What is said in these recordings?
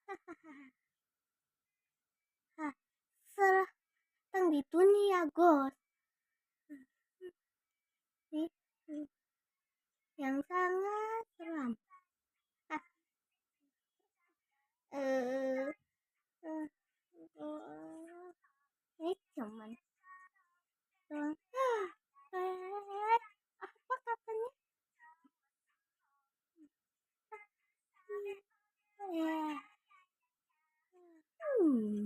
Hah, serah teng di dunia gos. Yang sangat seram. Ah, eh, eh, ini cuman doang. Apa katanya? Ya. Hmm.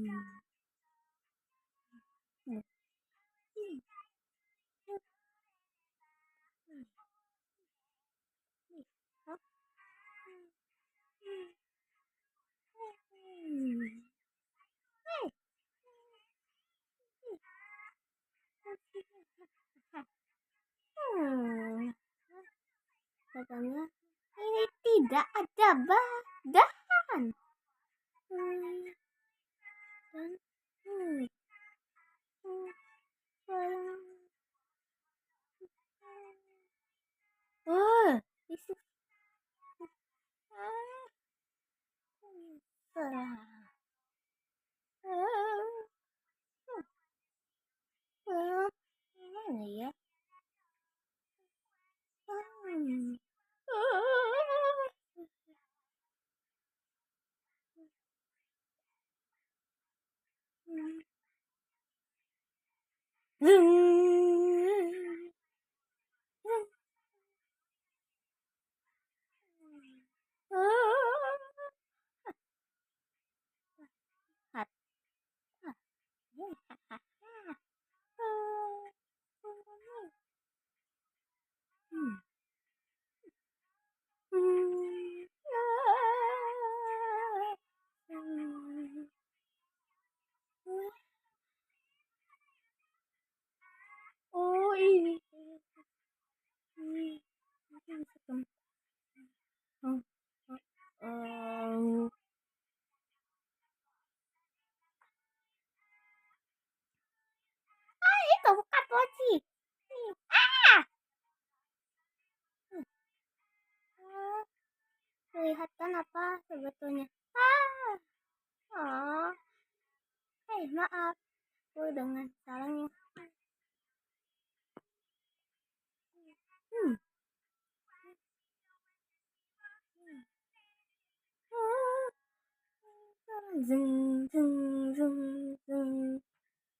Katanya ini tidak ada badan. Dan oh, itu mana ya? Oh ini. Itu bukan poci. Kelihatan apa sebetulnya? Oh, maaf, aku dengan salahnya. Zeng zeng zeng zeng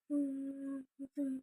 zeng zeng.